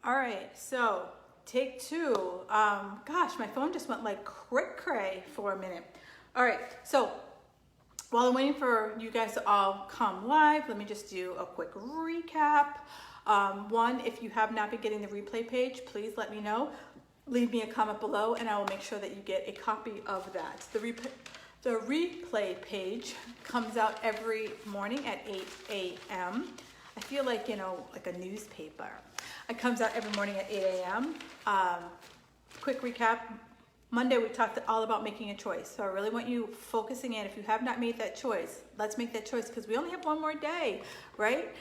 All right, so take two. Gosh, my phone just went like cray for a minute. All right, so while I'm waiting for you guys to all come live, let me just do a quick recap. One, if you have not been getting the replay page, please let me know. Leave me a comment below and I will make sure that you get a copy of that. The replay page comes out every morning at 8 a.m. I feel like, like a newspaper. It comes out every morning at 8 a.m. Quick recap. Monday, we talked all about making a choice. So I really want you focusing in. If you have not made that choice, let's make that choice because we only have one more day, right?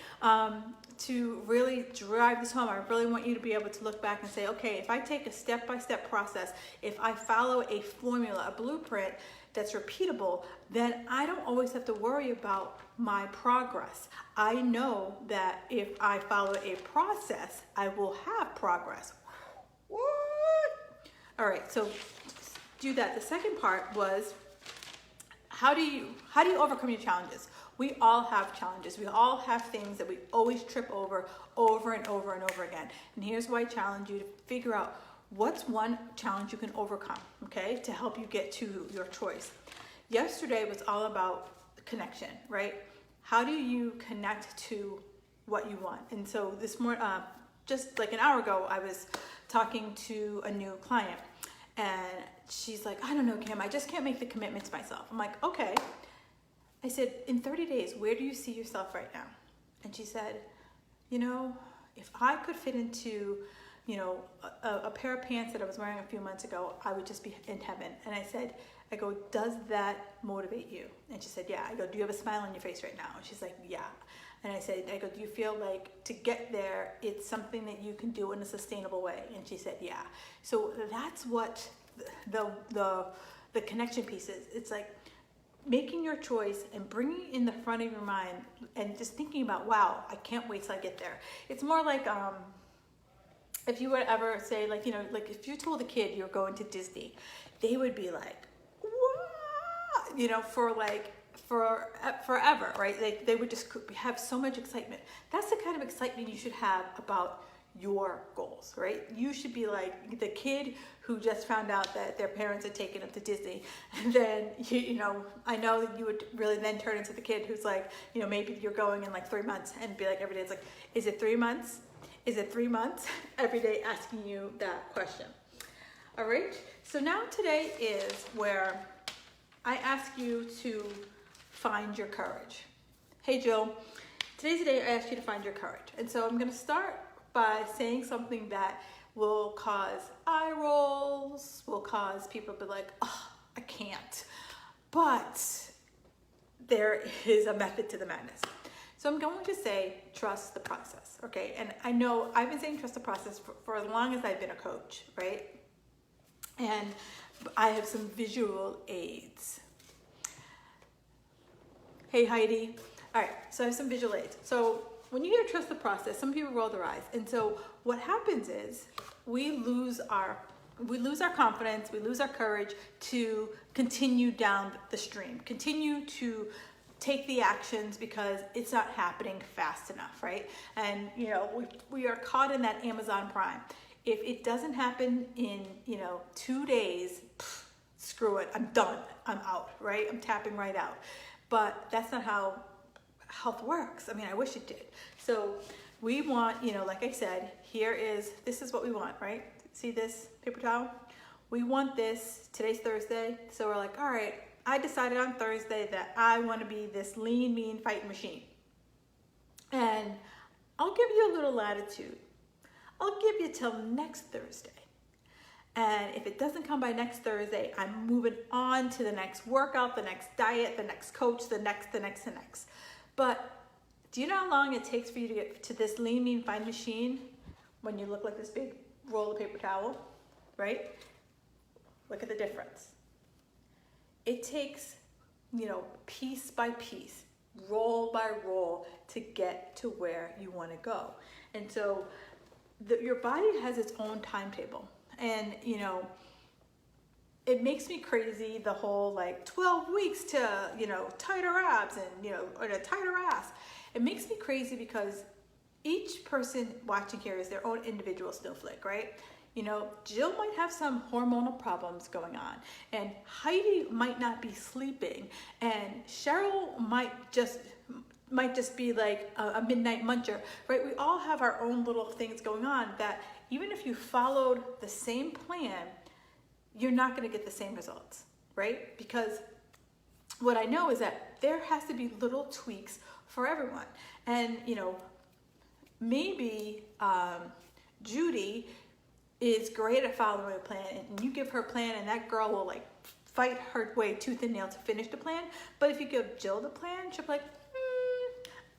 To really drive this home, I really want you to be able to look back and say, okay, if I take a step-by-step process, if I follow a formula, a blueprint that's repeatable, then I don't always have to worry about my progress. I know that if I follow a process, I will have progress. What? All right, so do that. The second part was how do you overcome your challenges? We all have challenges. We all have things that we always trip over and over and over again. And here's why I challenge you to figure out what's one challenge you can overcome, okay, to help you get to your choice. Yesterday was all about connection, right? How do you connect to what you want? And so this morning, just like an hour ago, I was talking to a new client and she's like, I don't know, Kim, I just can't make the commitment to myself. I'm like, okay. I said, in 30 days, where do you see yourself right now? And she said, if I could fit into, a pair of pants that I was wearing a few months ago, I would just be in heaven. And I go, does that motivate you? And she said, yeah. I go, do you have a smile on your face right now? And she's like, yeah. And I go, do you feel like to get there, it's something that you can do in a sustainable way? And she said, yeah. So that's what the connection piece is. It's like making your choice and bringing it in the front of your mind and just thinking about, wow, I can't wait till I get there. It's more like, if you would ever say like if you told a kid you're going to Disney, they would be like, what? For forever, right? They would just have so much excitement. That's the kind of excitement you should have about your goals, right? You should be like the kid who just found out that their parents had taken them to Disney. And then, I know that you would really then turn into the kid who's like, maybe you're going in like 3 months and be like every day, it's like, is it 3 months? Is it 3 months? Every day asking you that question. All right. So now today is where I ask you to find your courage. Hey, Jill, today's the day I asked you to find your courage. And so I'm going to start by saying something that will cause eye rolls, will cause people to be like, oh, I can't. But there is a method to the madness. So I'm going to say, trust the process, okay? And I know I've been saying trust the process for as long as I've been a coach, right? And I have some visual aids. Hey, Heidi. All right, so I have some visual aids. So when you hear trust the process, some people roll their eyes. And so what happens is we lose our confidence, we lose our courage to continue down the stream, continue to take the actions because it's not happening fast enough, right? And we are caught in that Amazon Prime. If it doesn't happen in 2 days, screw it, I'm done, I'm out, right? I'm tapping right out. But that's not how health works. I mean, I wish it did. So we want, like I said, this is what we want, right? See this paper towel? We want this. Today's Thursday, so we're like, all right, I decided on Thursday that I want to be this lean, mean fighting machine. And I'll give you a little latitude. I'll give you till next Thursday. And if it doesn't come by next Thursday, I'm moving on to the next workout, the next diet, the next coach, the next. But do you know how long it takes for you to get to this lean, mean, fine machine when you look like this big roll of paper towel, right? Look at the difference. It takes, piece by piece, roll by roll to get to where you want to go. And so your body has its own timetable. And, it makes me crazy, the whole 12 weeks to, tighter abs and, or a tighter ass. It makes me crazy because each person watching here is their own individual snowflake, right? You know, Jill might have some hormonal problems going on, and Heidi might not be sleeping, and Cheryl might just be like a midnight muncher, right? We all have our own little things going on that even if you followed the same plan, you're not going to get the same results, right? Because what I know is that there has to be little tweaks for everyone. And, you know, maybe Judy is great at following a plan, and you give her a plan and that girl will like fight her way tooth and nail to finish the plan. But if you give Jill the plan, she'll be like,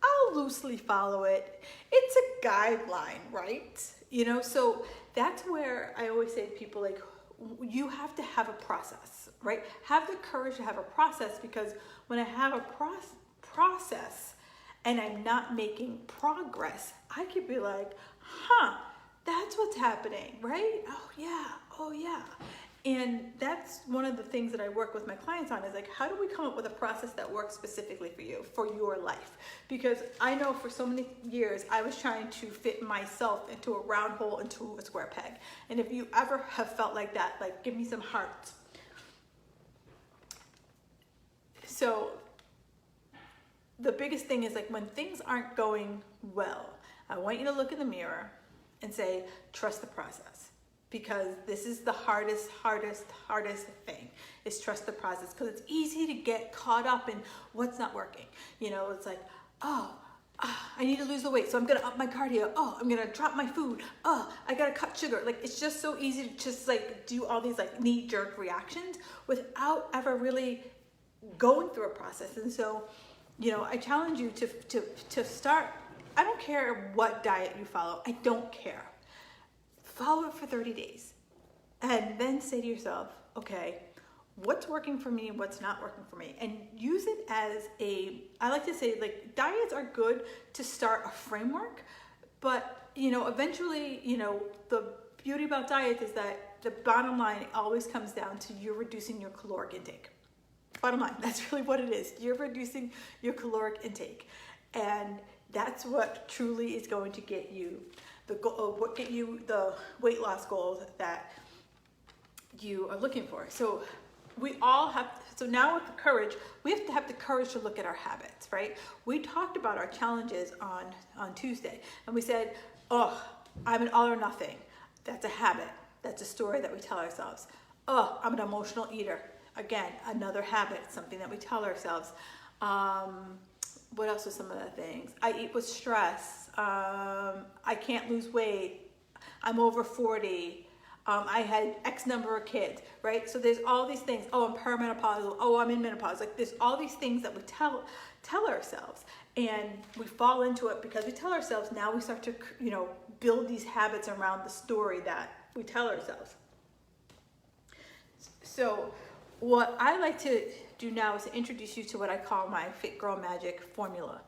I'll loosely follow it. It's a guideline, right? You know, so that's where I always say to people, like, you have to have a process, right? Have the courage to have a process, because when I have a process and I'm not making progress, I could be like, that's what's happening, right? Oh yeah. And that's one of the things that I work with my clients on, is like, how do we come up with a process that works specifically for you, for your life? Because I know for so many years, I was trying to fit myself into a round hole, into a square peg. And if you ever have felt like that, like, give me some hearts. So the biggest thing is, like, when things aren't going well, I want you to look in the mirror and say, trust the process. Because this is the hardest thing, is trust the process. Because it's easy to get caught up in what's not working. You know, it's like, I need to lose the weight, so I'm gonna up my cardio. I'm gonna drop my food. I gotta cut sugar. Like, it's just so easy to just like do all these like knee-jerk reactions without ever really going through a process. And so, you know, I challenge you to start. I don't care what diet you follow. I don't care. Follow it for 30 days and then say to yourself, okay, what's working for me and what's not working for me? And use it as I like to say, like, diets are good to start a framework, but, you know, eventually, you know, the beauty about diets is that the bottom line always comes down to you're reducing your caloric intake. Bottom line, that's really what it is. You're reducing your caloric intake. And that's what truly is going to get you the weight loss goals that you are looking for. So now with the courage, we have to have the courage to look at our habits, right? We talked about our challenges on Tuesday, and we said, I'm an all or nothing. That's a habit. That's a story that we tell ourselves. I'm an emotional eater. Again, another habit, something that we tell ourselves. What else are some of the things? I eat with stress. I can't lose weight. I'm over 40. I had X number of kids, right? So there's all these things. I'm perimenopausal. I'm in menopause. Like, there's all these things that we tell ourselves, and we fall into it because we tell ourselves. Now we start to, you know, build these habits around the story that we tell ourselves. So what I like to do now is to introduce you to what I call my Fit Girl Magic formula.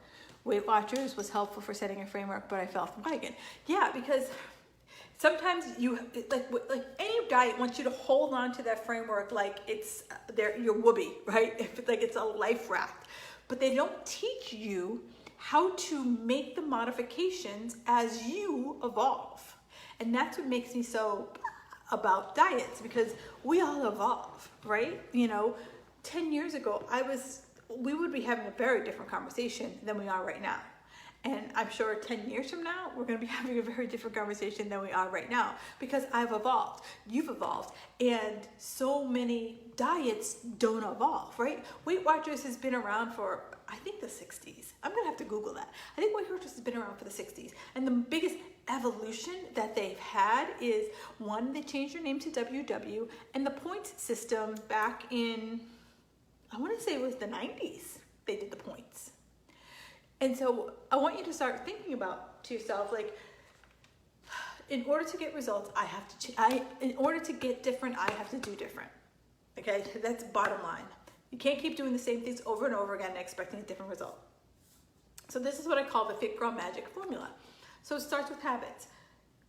Weight Watchers was helpful for setting a framework, but I fell off the wagon. Yeah, because sometimes you, like any diet wants you to hold on to that framework like it's your whoopee, right? Like it's a life raft. But they don't teach you how to make the modifications as you evolve. And that's what makes me so about diets, because we all evolve, right? You know, 10 years ago, we would be having a very different conversation than we are right now. And I'm sure 10 years from now, we're going to be having a very different conversation than we are right now, because I've evolved, you've evolved, and so many diets don't evolve, right? Weight Watchers has been around for, I think, the 60s. I'm going to have to Google that. I think Weight Watchers has been around for the 60s. And the biggest evolution that they've had is, one, they changed their name to WW, and the points system back in, I want to say it was the 90s, they did the points. And so I want you to start thinking about to yourself, like, in order to get results, in order to get different, I have to do different. Okay, that's bottom line. You can't keep doing the same things over and over again and expecting a different result. So this is what I call the Fit Girl Magic formula. So it starts with habits.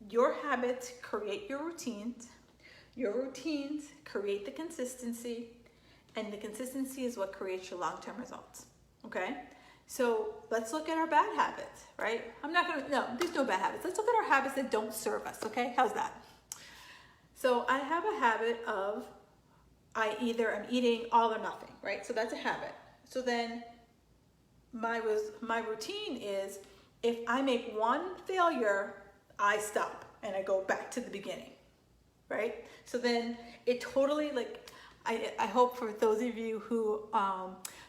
Your habits create your routines. Your routines create the consistency, and the consistency is what creates your long-term results. Okay? So let's look at our bad habits, right? There's no bad habits. Let's look at our habits that don't serve us, okay? How's that? So I have a habit of I'm eating all or nothing, right? So that's a habit. So then my routine is if I make one failure, I stop and I go back to the beginning, right? So then it totally I hope for those of you who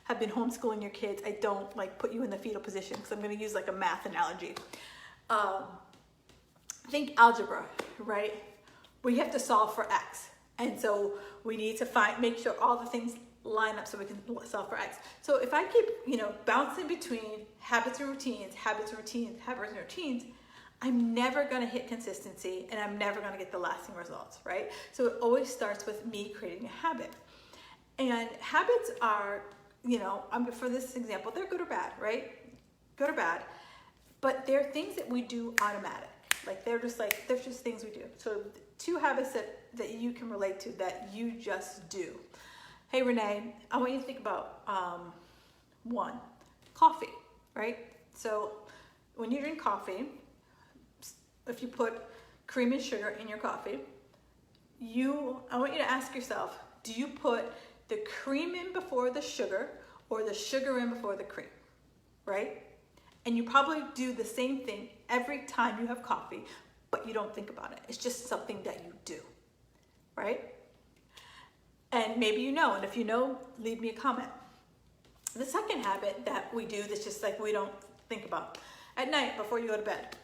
have been homeschooling your kids, I don't put you in the fetal position because I'm going to use a math analogy. Think algebra, right? We have to solve for x, and so we need to make sure all the things line up so we can solve for x. So if I keep bouncing between habits and routines, I'm never going to hit consistency, and I'm never going to get the lasting results, right? So it always starts with me creating a habit. And habits are, for this example, they're good or bad, right? Good or bad. But they're things that we do automatic. They're just things we do. So 2 habits that you can relate to that you just do. Hey, Renee, I want you to think about 1, coffee, right? So when you drink coffee, if you put cream and sugar in your coffee, I want you to ask yourself, do you put the cream in before the sugar or the sugar in before the cream, right? And you probably do the same thing every time you have coffee, but you don't think about it. It's just something that you do, right? And maybe and if you know, leave me a comment. The second habit that we do that's just we don't think about, at night before you go to bed,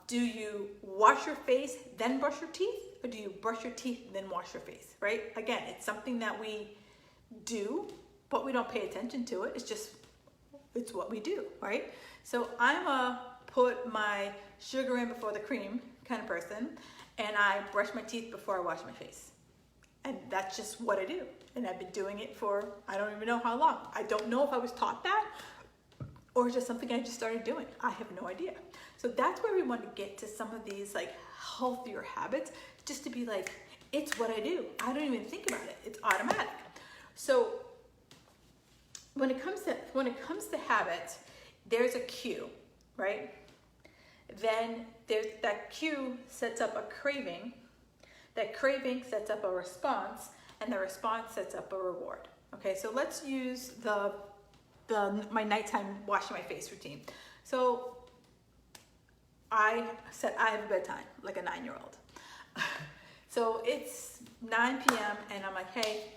do you wash your face, then brush your teeth? Or do you brush your teeth, then wash your face, right? Again, it's something that we do, but we don't pay attention to it. It's what we do, right? So I'm a put my sugar in before the cream kind of person, and I brush my teeth before I wash my face. And that's just what I do. And I've been doing it for, I don't even know how long. I don't know if I was taught that or just something I just started doing. I have no idea. So that's where we want to get to some of these healthier habits, just to be it's what I do. I don't even think about it. It's automatic. So when it comes to habits, there's a cue, right? Then that cue sets up a craving. That craving sets up a response, and the response sets up a reward. Okay, so let's use my nighttime washing my face routine. So I have a bedtime, like a 9-year-old. So it's 9 p.m. and I'm like, hey,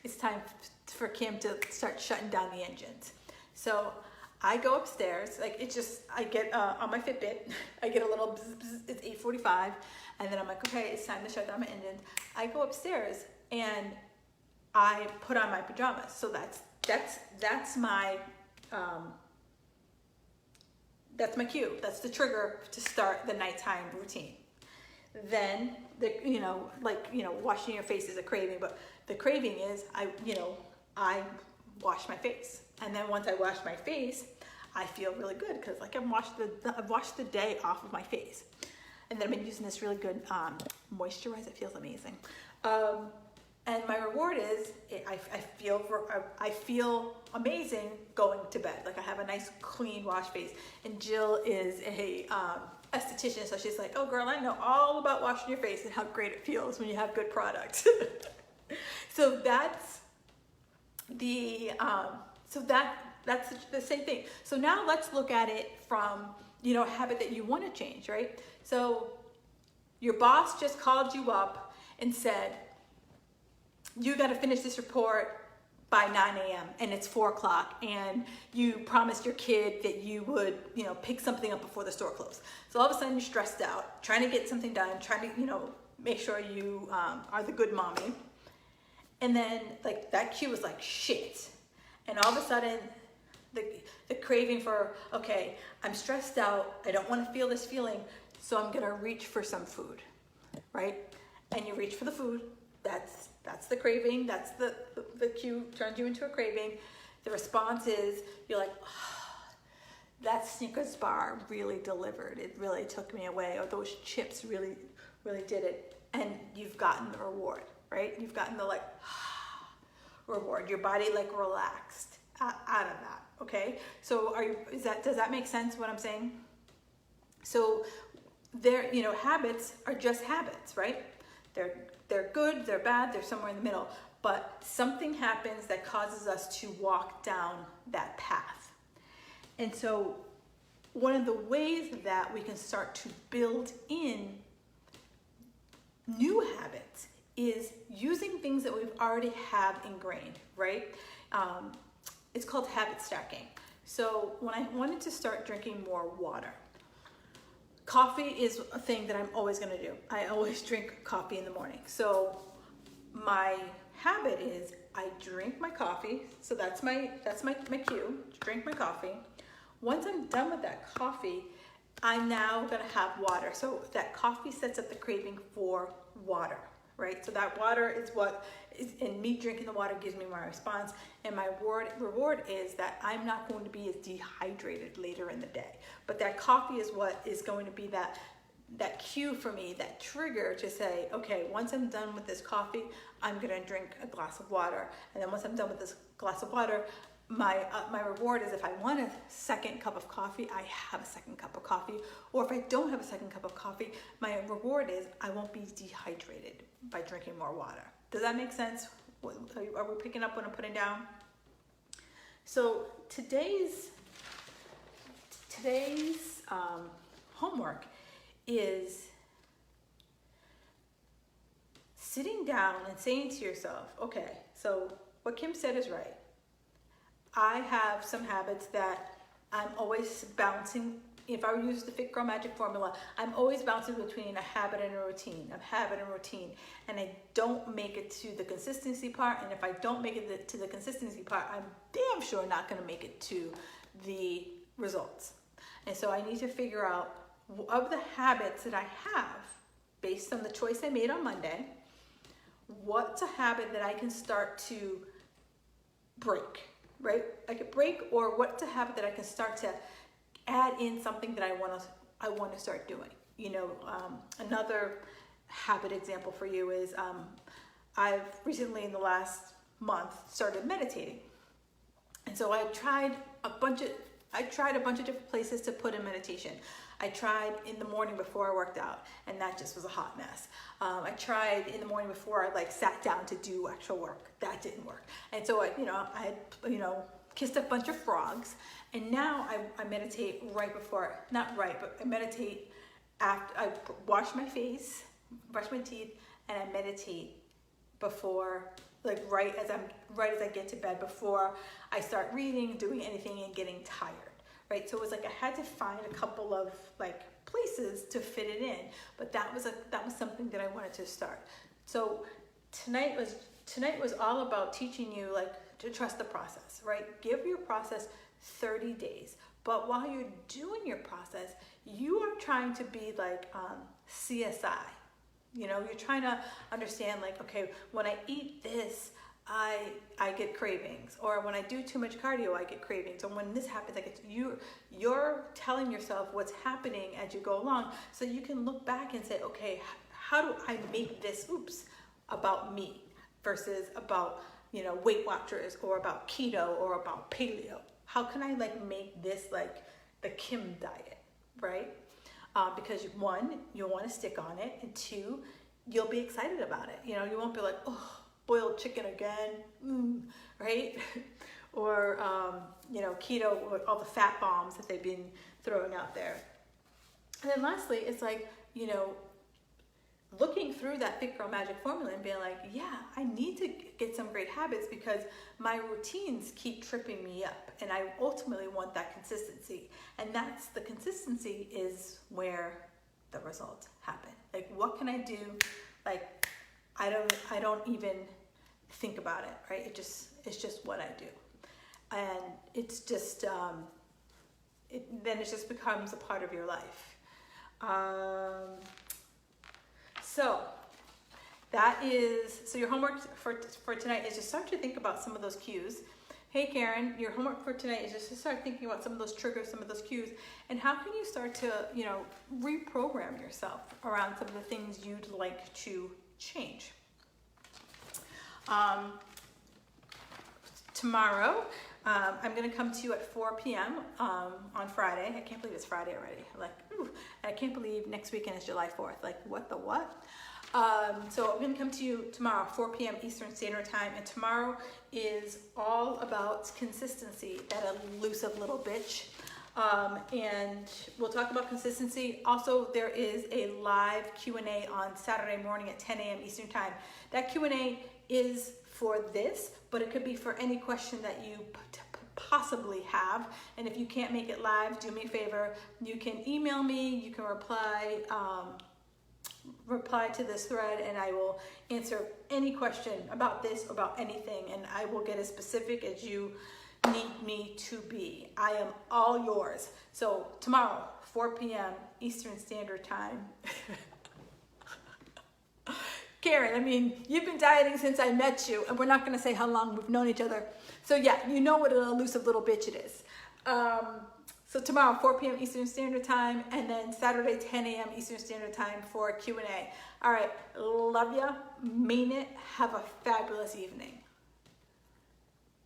it's time for Kim to start shutting down the engines. So I go upstairs, I get on my Fitbit, I get a little bzz, bzz, it's 8:45, and then I'm like, okay, it's time to shut down my engines. I go upstairs and I put on my pajamas. So that's my cue. That's the trigger to start the nighttime routine. Then washing your face is a craving, but the craving is I wash my face. And then once I wash my face, I feel really good because I've washed the day off of my face. And then I've been using this really good moisturizer. It feels amazing. And my reward is I feel amazing going to bed. I have a nice clean wash face. And Jill is a esthetician, so she's like, oh girl, I know all about washing your face and how great it feels when you have good product. So that's that's the same thing. So now let's look at it from a habit that you want to change, right? So your boss just called you up and said, you got to finish this report by 9 a.m. and it's 4 o'clock, and you promised your kid that you would, pick something up before the store closed. So all of a sudden you're stressed out, trying to get something done, trying to, make sure you are the good mommy. And then that cue was shit. And all of a sudden the craving for, okay, I'm stressed out, I don't want to feel this feeling, so I'm gonna reach for some food, right? And you reach for the food. That's the craving. That's the cue turns you into a craving. The response is you're like, oh, that Snickers bar really delivered. It really took me away. Or those chips really, really did it. And you've gotten the reward, right? You've gotten the reward. Your body relaxed out of that. Okay, so does that make sense what I'm saying? So habits are just habits, right? They're good, they're bad, they're somewhere in the middle. But something happens that causes us to walk down that path. And so one of the ways that we can start to build in new habits is using things that we've already have ingrained, right? It's called habit stacking. So when I wanted to start drinking more water, coffee is a thing that I'm always going to do. I always drink coffee in the morning. So my habit is I drink my coffee. So that's my cue, drink my coffee. Once I'm done with that coffee, I'm now going to have water. So that coffee sets up the craving for water, right? So that water is and me drinking the water gives me my response. And my reward is that I'm not going to be as dehydrated later in the day. But that coffee is what is going to be that cue for me, that trigger to say, okay, once I'm done with this coffee, I'm going to drink a glass of water. And then once I'm done with this glass of water, my reward is if I want a second cup of coffee, I have a second cup of coffee. Or if I don't have a second cup of coffee, my reward is I won't be dehydrated by drinking more water. Does that make sense? Are we picking up what I'm putting down? So today's homework is sitting down and saying to yourself, okay, so what Kim said is right. I have some habits that I'm always bouncing. If I use the Fit Girl Magic formula, I'm always bouncing between a habit and a routine, and I don't make it to the consistency part. And if I don't make it to the consistency part, I'm damn sure not going to make it to the results. And so I need to figure out, of the habits that I have, based on the choice I made on Monday, what's a habit that I can start to break, right? I could break, or what's a habit that I can start to add in something that I want to start doing. Another habit example for you is I've recently, in the last month, started meditating. And so I tried a bunch of different places to put in meditation. I tried in the morning before I worked out, and that just was a hot mess. I tried in the morning before I sat down to do actual work. That didn't work. And so I kissed a bunch of frogs, and now I meditate I meditate after I wash my face, brush my teeth, and I meditate before, right as I get to bed, before I start reading, doing anything, and getting tired. Right, so it was I had to find a couple of places to fit it in, but that was something that I wanted to start. So tonight was all about teaching you to trust the process, right? Give your process 30 days, but while you're doing your process, you are trying to be CSI. You're trying to understand okay, when I eat this, I get cravings, or when I do too much cardio, I get cravings, or when this happens, you're telling yourself what's happening as you go along, so you can look back and say, okay, how do I make this about me versus about Weight Watchers, or about keto, or about paleo? How can I make this the Kim diet, right? Because one, you'll want to stick on it, and two, you'll be excited about it. You won't be oh, boiled chicken again, right? Or, keto, with all the fat bombs that they've been throwing out there. And then lastly, it's looking through that Fit Girl Magic formula and being yeah, I need to get some great habits because my routines keep tripping me up, and I ultimately want that consistency. And that's the consistency is where the results happen. What can I do? I don't even think about it, right? It's just what I do. And it's just, then it just becomes a part of your life. So your homework for tonight is just start to think about some of those cues. Hey Karen, your homework for tonight is just to start thinking about some of those triggers, some of those cues, and how can you start to, reprogram yourself around some of the things you'd like to change. Tomorrow, I'm going to come to you at 4 p.m. On Friday. I can't believe it's Friday already. Like, ooh, I can't believe next weekend is July 4th. Like, what the what? So I'm going to come to you tomorrow, 4 p.m. Eastern Standard Time. And tomorrow is all about consistency, that elusive little bitch. And we'll talk about consistency. Also, there is a live Q&A on Saturday morning at 10 a.m. Eastern Time. That Q&A is for this, but it could be for any question that you possibly have. And if you can't make it live, do me a favor. You can email me. You can reply to this thread, and I will answer any question about this, about anything, and I will get as specific as you need me to be. I am all yours. So tomorrow, 4 p.m. Eastern Standard Time. Karen, I mean, you've been dieting since I met you, and we're not going to say how long we've known each other. So yeah, you know what an elusive little bitch it is. So tomorrow, 4 p.m. Eastern Standard Time, and then Saturday, 10 a.m. Eastern Standard Time for Q&A. All right, love ya, mean it, have a fabulous evening.